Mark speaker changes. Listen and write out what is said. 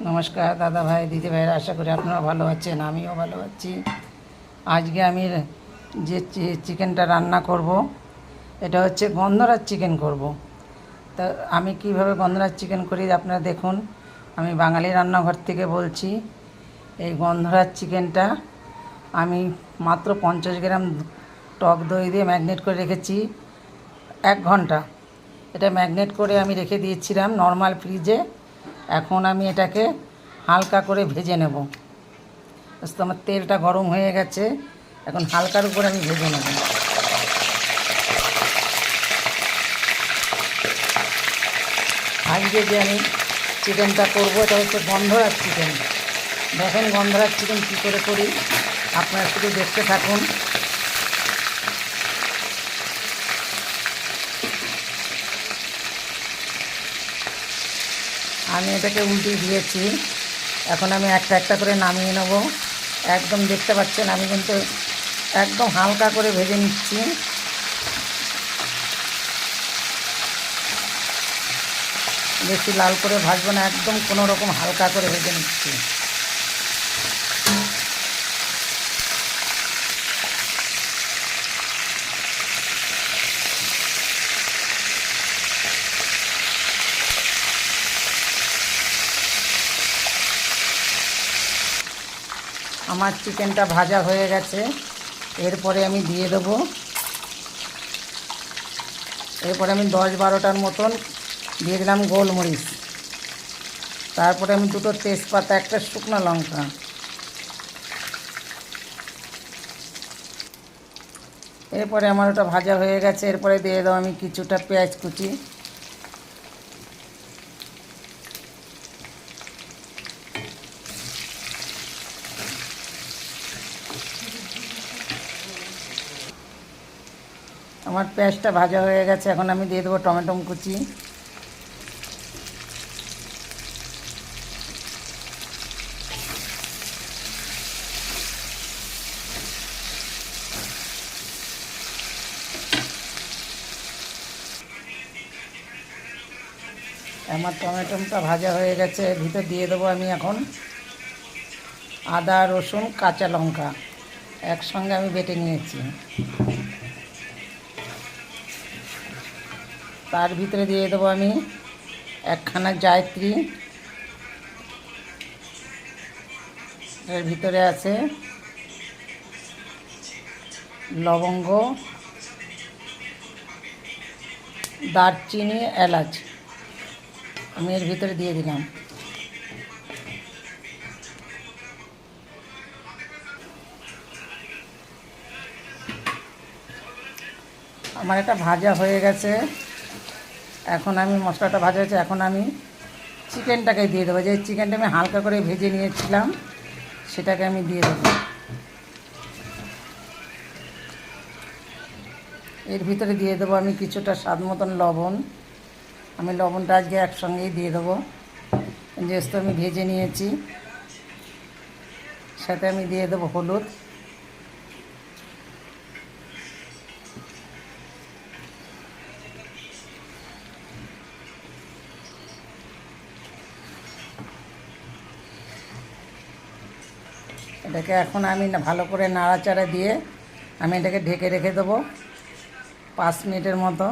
Speaker 1: নমস্কার দাদা ভাই দিদি ভাইয়ের, আশা করি আপনারা ভালো আছেন, আমিও ভালো আছি। আজকে আমি যে চিকেনটা রান্না করব, এটা হচ্ছে গন্ধরাজ চিকেন করব। তা আমি কিভাবে গন্ধরাজ চিকেন করি আপনারা দেখুন। আমি বাঙালি রান্নাঘর থেকে বলছি। এই গন্ধরাজ চিকেনটা আমি মাত্র 50 গ্রাম টক দই দিয়ে ম্যারিনেট করে রেখেছি 1 ঘন্টা। এটা ম্যারিনেট করে আমি রেখে দিয়েছিলাম নর্মাল ফ্রিজে। এখন আমি এটাকে হালকা করে ভেজে নেব। তো আমার তেলটা গরম হয়ে গেছে, এখন হালকার উপর আমি ভেজে নেব। আজকে যে আমি চিকেনটা করব, এটা হচ্ছে গন্ধরাজ চিকেন। দেখেন গন্ধরাজ চিকেন কী করে করি, আপনারা শুধু দেখতে থাকুন। আমি এটাকে উল্টিয়ে দিয়েছি, এখন আমি একটা একটা করে নামিয়ে নেব। একদম দেখতে পাচ্ছেন আমি কিন্তু একদম হালকা করে ভেজে নিচ্ছি। বেশি লাল করে ভাজবো না, একদম কোনো রকম হালকা করে ভেজে নিচ্ছি। আমার চিকেনটা ভাজা হয়ে গেছে, এরপরে আমি দিয়ে দেবো, এরপরে আমি 10-12টার মতন দিয়ে দিলাম গোলমরিচ। তারপরে আমি 2টো তেজপাতা, একটা শুকনো লঙ্কা। এরপরে আমার ওটা ভাজা হয়ে গেছে, এরপরে দিয়ে দেবো আমি কিছুটা পেঁয়াজ কুচি। আমার পেঁয়াজটা ভাজা হয়ে গেছে, এখন আমি দিয়ে দেবো টমেটো কুচি। আমার টমেটোটা ভাজা হয়ে গেছে, এর ভিতর দিয়ে দেবো আমি এখন আদা রসুন কাঁচা লঙ্কা একসঙ্গে আমি বেটে নিয়েছি। তার ভিতরে দিয়ে দেবো আমি একখানা জায়ত্রী, এর ভিতরে আছে লবঙ্গ, দারচিনি, এলাচ, আমি এর ভিতরে দিয়ে দিলাম। আমার এটা ভাজা হয়ে গেছে, এখন আমি মশলাটা ভাজা হয়েছে, এখন আমি চিকেনটাকে দিয়ে দেবো। যে চিকেনটা আমি হালকা করে ভেজে নিয়েছিলাম সেটাকে আমি দিয়ে দেবো। এর ভিতরে দিয়ে দেবো আমি কিছুটা স্বাদ মতন লবণ। আমি লবণটা আজকে একসঙ্গেই দিয়ে দেবো, যেহেতু আমি ভেজে নিয়েছি। সাথে আমি দিয়ে দেবো হলুদ। এটাকে এখন আমি ভালো করে নাড়াচাড়া দিয়ে আমি এটাকে ঢেকে রেখে দেবো 5 মিনিটের মতো।